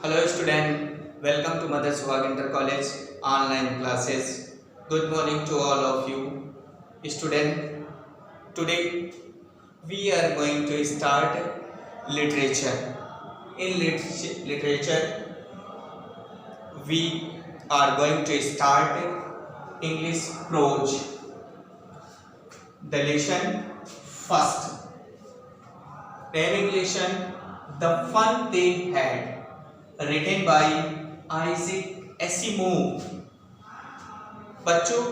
Hello student, welcome to Mother Swag Inter College online classes. Good morning to all of you. Student, today we are going to start literature. In literature, we are going to start English prose. The lesson first. Naming lesson, The Fun They Had. Written by Isaac Asimov. बच्चों,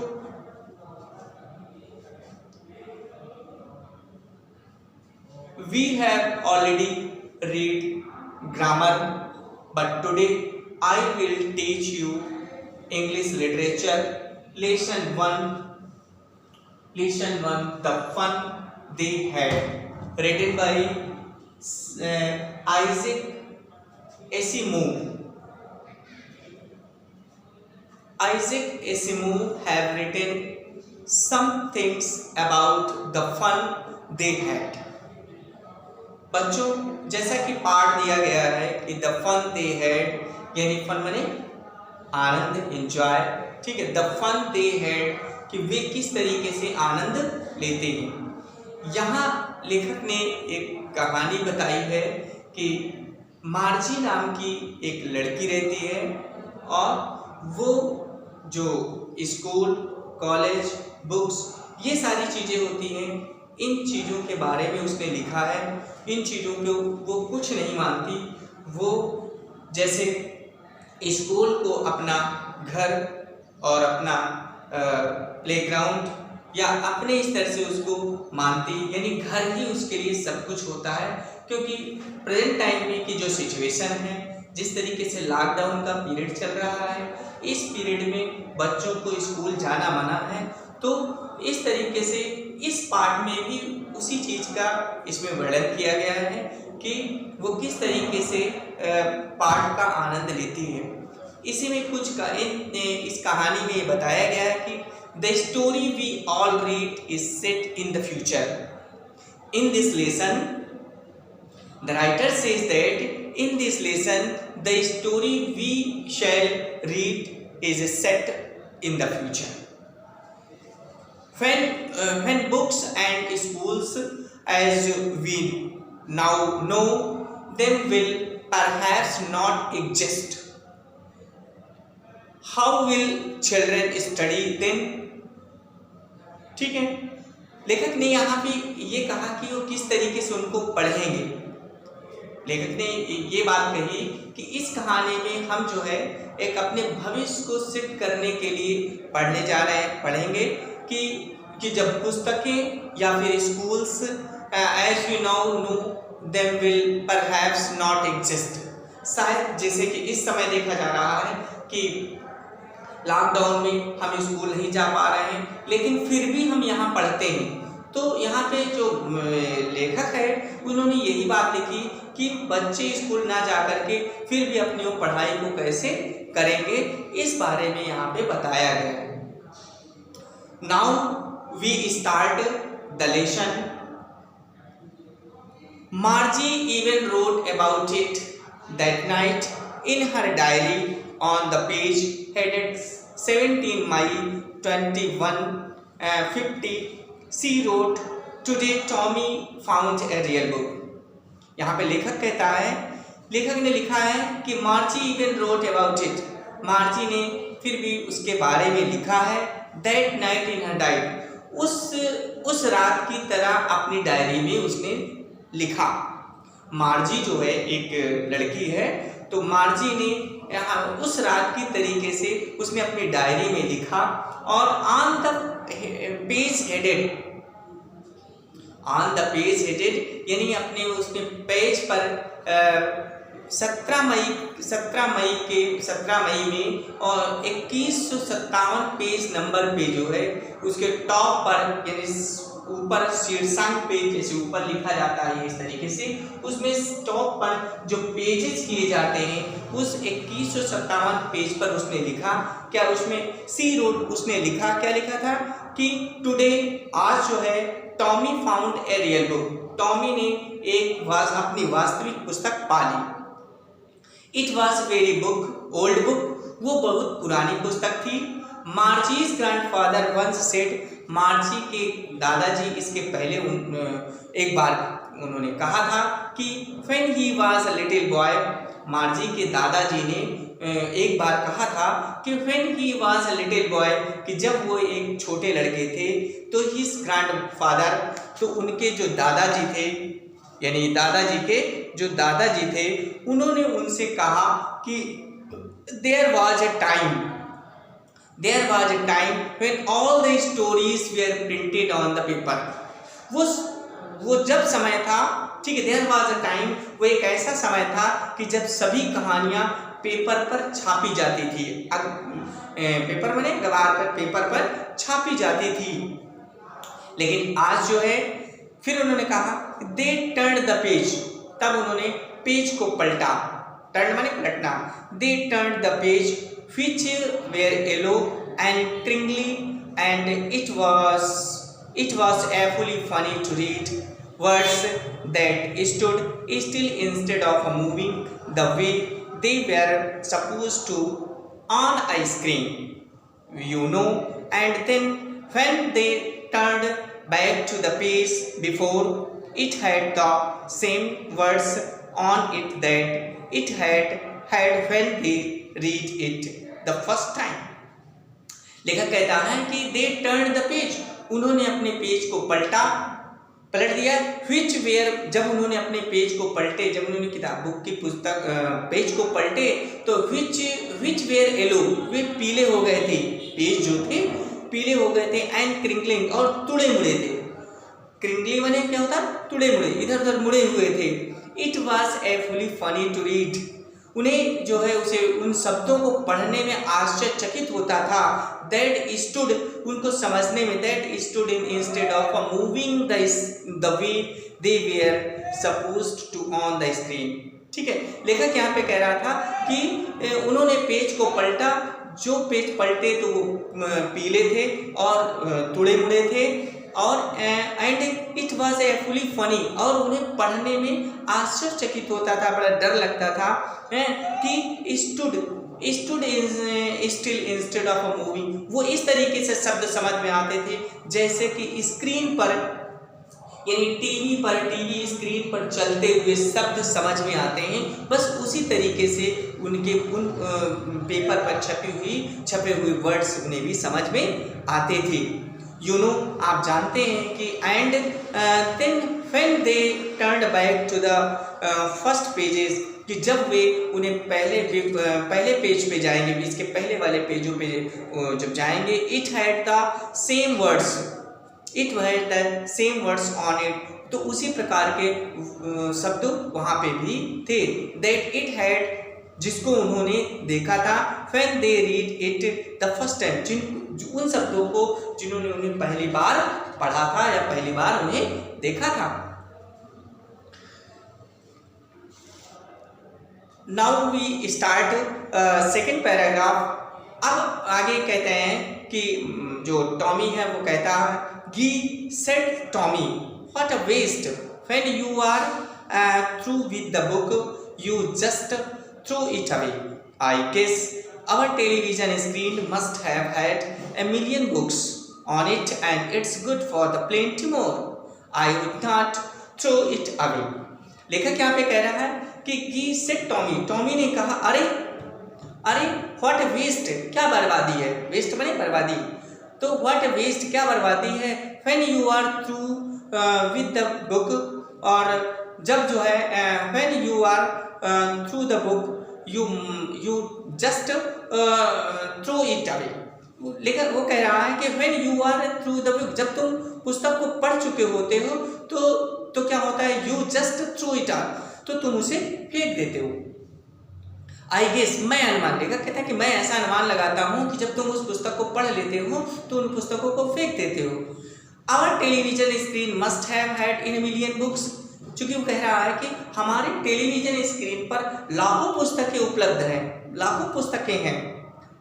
we have already read grammar, but today I will teach you English literature lesson 1. Lesson 1, The Fun They Had, written by Isaac Asimov. Isaac Asimov have written some things about the fun they had. बच्चों, जैसा कि पाठ दिया गया है कि the fun they had, यानी fun माने आनंद, एंजॉय, ठीक है। द फन दे हैड कि वे किस तरीके से आनंद लेते हैं। यहाँ लेखक ने एक कहानी बताई है कि मार्जी नाम की एक लड़की रहती है और वो जो स्कूल, कॉलेज, बुक्स, ये सारी चीज़ें होती हैं, इन चीज़ों के बारे में उसने लिखा है। इन चीज़ों को वो कुछ नहीं मानती। वो जैसे स्कूल को अपना घर और अपना प्लेग्राउंड या अपने स्तर से उसको मानती, यानी घर ही उसके लिए सब कुछ होता है। क्योंकि प्रेजेंट टाइम में की जो सिचुएशन है, जिस तरीके से लॉकडाउन का पीरियड चल रहा है, इस पीरियड में बच्चों को स्कूल जाना मना है। तो इस तरीके से इस पाठ में भी उसी चीज़ का इसमें वर्णन किया गया है कि वो किस तरीके से पाठ का आनंद लेती है। इसी में कुछ इस कहानी में ये बताया गया है कि the story we all read is set in the future. In this lesson the writer says that in this lesson the story we shall read is set in the future. When books and schools as we now know them will perhaps not exist, how will children study then? ठीक है, लेखक ने यहाँ पे ये कहा कि वो किस तरीके से उनको पढ़ेंगे। लेखक ने ये बात कही कि इस कहानी में हम जो है एक अपने भविष्य को सेट करने के लिए पढ़ने जा रहे हैं, पढ़ेंगे कि जब पुस्तकें या फिर schools as we now know them will perhaps not exist, शायद जैसे कि इस समय देखा जा रहा है कि लॉकडाउन में हम स्कूल नहीं जा पा रहे हैं, लेकिन फिर भी हम यहाँ पढ़ते हैं। तो यहाँ पे जो लेखक है उन्होंने यही बात लिखी कि बच्चे स्कूल ना जा करके फिर भी अपनी वो पढ़ाई को कैसे करेंगे, इस बारे में यहाँ पे बताया गया है। Now we start the lesson. Margie even wrote about it that night in her diary on the page headed 17 May 2150 She wrote, "Today Tommy found a real book." यहाँ पे लेखक कहता है, लेखक ने लिखा है कि मार्जी इवन रोट अबाउट इट, मार्जी ने फिर भी उसके बारे में लिखा है। That night in her diary, उस रात की तरह अपनी डायरी में उसने लिखा। मार्जी जो है एक लड़की है, तो मार्जी ने उस रात की तरीके से उसने अपनी डायरी में लिखा और ऑन द पेज हेडेड यानी अपने उसने पेज पर 17 मई में और 2157 पेज नंबर पे जो है उसके टॉप पर, यानी ऊपर शीर्षांक पेज जैसे ऊपर लिखा जाता है इस तरीके से, उसमें टॉप पर जो पेजेस किए जाते हैं उस 2157 पेज पर उसने लिखा क्या, उसमें सी रोड उसने लिखा, क्या लिखा था कि टुडे, आज जो है, Tommy found a real book, Tommy ने एक अपनी वास्तविक पुस्तक पा ली। It was very book old book, वो बहुत पुरानी पुस्तक थी। Margie's grandfather once said, Margie के दादाजी इसके पहले एक बार उन्होंने कहा था कि when he was a little boy, मार्जी के दादाजी ने एक बार कहा था कि when he was a little boy, कि जब वो एक छोटे लड़के थे, तो हिज ग्रैंडफादर, तो उनके जो दादाजी थे, यानी दादाजी के जो दादाजी थे, उन्होंने उनसे कहा कि there was a time when all the stories were printed on the paper। वो जब समय था, ठीक है, देयर वाज अ टाइम, वो एक ऐसा समय था कि जब सभी कहानियां पेपर पर छापी जाती थी। पेपर में अखबार पर, पेपर पर छापी जाती थी। लेकिन आज जो है, फिर उन्होंने कहा दे टर्न द पेज, तब उन्होंने पेज को पलटा, टर्न माने पलटना, they turn the page which were yellow and crinkly, and it was awfully funny to read words that stood still instead of moving the way they were supposed to on a screen, you know. And then when they turned back to the page before, it had the same words on it that it had when they read it the first time। लेखक कहता है कि they turned the page, उन्होंने अपने page को पलट दिया। which were, जब उन्होंने अपने पेज को पलटे, जब उन्होंने किताब बुक की पुस्तक पेज को पलटे, तो which were yellow, वे पीले हो गए थे, पेज जो थे पीले हो गए थे, and crinkling, और तुड़े मुड़े थे। क्रिंकली माने क्या होता है? तुड़े मुड़े, इधर उधर मुड़े हुए थे। it was awfully funny to read, उन्हें जो है उसे उन शब्दों को पढ़ने में आश्चर्यचकित होता था। दैट स्टूड, उनको समझने में, that stood in instead of moving the way they were supposed to on the screen. ठीक है, लेखक यहाँ पे कह रहा था कि उन्होंने पेज को पलटा, जो पेज पलटे तो वो पीले थे और तुड़े मुड़े थे, और एंड इट वॉज एफुली फनी, और उन्हें पढ़ने में आश्चर्यचकित होता था, बड़ा डर लगता था कि stood still instead of moving, वो इस तरीके से शब्द समझ में आते थे जैसे कि स्क्रीन पर, यानी टीवी स्क्रीन पर चलते हुए शब्द समझ में आते हैं, बस उसी तरीके से उनके उन पेपर पर छपे हुए वर्ड्स उन्हें भी समझ में आते थे। यू नो, आप जानते हैं कि and then when they turned back to the first pages, कि जब वे उन्हें पहले पेज पे जाएंगे, इसके पहले वाले पेजों पे जब जाएंगे, it had the same words on it, तो उसी प्रकार के शब्द वहाँ पे भी थे। दैट इट हैड, जिसको उन्होंने देखा था, when they read it the first time, उन शब्दों को जिन्होंने उन्हें पहली बार पढ़ा था या पहली बार उन्हें देखा था। Now we start second paragraph. अब आगे कहते हैं कि जो टॉमी है वो कहता है, gee said Tommy, what a waste, when you are through with the book you just throw it away. I guess our television screen must have had a million books on it and it's good for the plenty more. I would not throw it away। लेखक यहाँ पे कह रहा है कि said Tommy ने कहा, अरे what a waste, क्या बर्बादी है, वेस्ट माने बर्बादी, तो what a waste, क्या बर्बादी है, when you are through with the book, और जब जो है when you are through the book you just throw it away। लेकिन वो कह रहा है कि when you are through the book, जब तुम पुस्तक को पढ़ चुके होते हो तो क्या होता है, you just throw it out, तो तुम उसे फेंक देते हो। आई गेस, मैं अनुमान, लेखक कहता है कि मैं ऐसा अनुमान लगाता हूँ कि जब तुम उस पुस्तक को पढ़ लेते हो तो उन पुस्तकों को फेंक देते हो। Our television screen must have had in million books, चूंकि वो कह रहा है कि हमारे टेलीविजन स्क्रीन पर लाखों पुस्तकें उपलब्ध हैं, लाखों पुस्तकें हैं,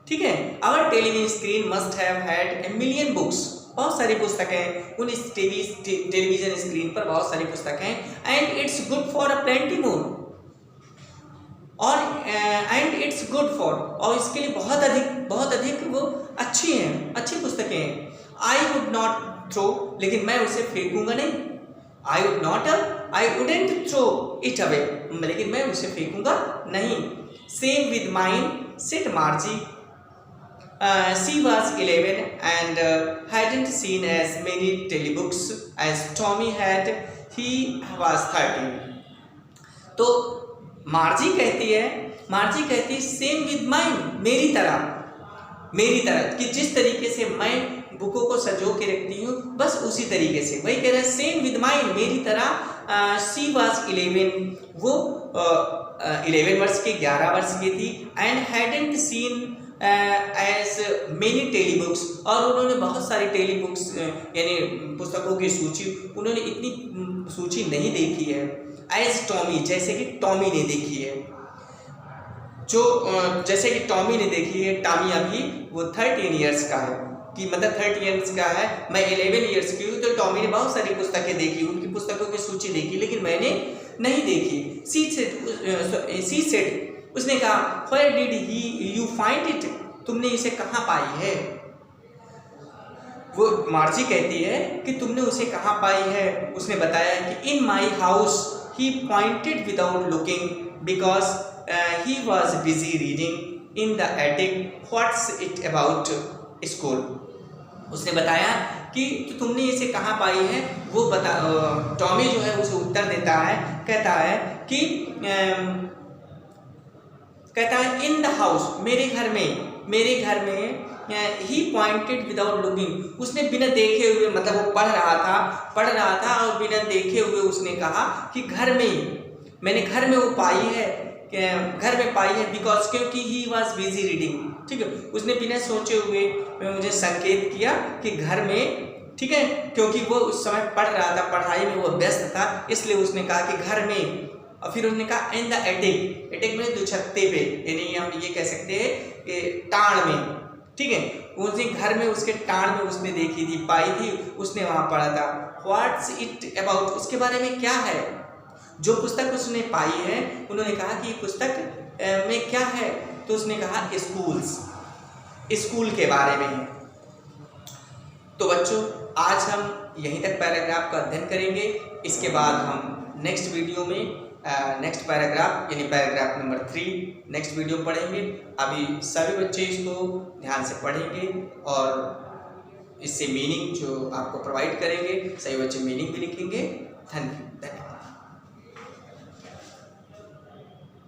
ठीक है। Our television screen must have had a million books, बहुत सारी पुस्तकें उन टेलीविजन स्क्रीन पर बहुत सारी पुस्तकें, and it's good for a plenty more, और एंड इट्स गुड फॉर, और इसके लिए बहुत अधिक वो अच्छी हैं, अच्छी पुस्तकें हैं। आई वुड नॉट थ्रो, लेकिन मैं उसे फेंकूंगा नहीं। I wouldn't throw it away, लेकिन मैं उसे फेंकूंगा नहीं। Same with mine said Margie, she was 11 and hadn't seen as many telebooks as Tommy had. He was 13. तो मार्जी कहती है सेम विद माइन, मेरी तरह कि जिस तरीके से मैं बुकों को सजो के रखती हूँ बस उसी तरीके से वही कह रहा है, सेम विद माइन, मेरी तरह। शी वाज 11, वो 11 वर्ष की, 11 वर्ष की थी। And hadn't seen as many tele books, और उन्होंने बहुत सारी टेली बुक्स यानी पुस्तकों की सूची, उन्होंने इतनी सूची नहीं देखी है। एज टॉमी, जैसे कि टॉमी ने देखी है, जैसे कि टॉमी ने देखी है। टॉमी अभी वो 13 ईयर्स का है, कि मतलब 30 ईयर्स का है, मैं 11 ईयर्स की हूँ। तो टॉमी ने बहुत सारी पुस्तकें देखी, उनकी पुस्तकों की सूची देखी, लेकिन मैंने नहीं देखी। सी सेड, उसने कहा, Where did you find it? तुमने इसे कहाँ पाई है? वो मार्जी कहती है कि तुमने उसे कहाँ पाई है। उसने बताया कि in my house, he pointed without looking because he was busy reading in the attic, what's it about school. उसने बताया कि तो तुमने इसे कहाँ पाई है, वो टॉमी जो है उसे उत्तर देता है, कहता है इन द हाउस, मेरे घर में ही पॉइंटेड विदाउट लुकिंग, उसने बिना देखे हुए, मतलब वो पढ़ रहा था और बिना देखे हुए उसने कहा कि मैंने घर में वो पाई है, बिकॉज, क्योंकि ही वॉज बिजी रीडिंग। ठीक है, उसने बिना सोचे हुए मुझे संकेत किया कि घर में, ठीक है, क्योंकि वो उस समय पढ़ रहा था, पढ़ाई में वो व्यस्त था, इसलिए उसने कहा कि घर में। और फिर उसने कहा इन द एटिक में दुछत्ते पे, यानी हम ये कह सकते हैं कि टाण में। ठीक है, उसी घर में, उसके टाण में उसने देखी थी, पाई थी, उसने वहाँ पढ़ा था। व्हाट्स इट अबाउट, उसके बारे में क्या है, जो पुस्तक उसने पाई है। उन्होंने कहा कि पुस्तक में क्या है, तो उसने कहा स्कूल के बारे में है। तो बच्चों, आज हम यहीं तक पैराग्राफ का अध्ययन करेंगे। इसके बाद हम नेक्स्ट वीडियो में नेक्स्ट पैराग्राफ यानी पैराग्राफ नंबर 3 नेक्स्ट वीडियो पढ़ेंगे। अभी सभी बच्चे इसको ध्यान से पढ़ेंगे और इससे मीनिंग जो आपको प्रोवाइड करेंगे, सभी बच्चे मीनिंग भी लिखेंगे। धन्यवाद।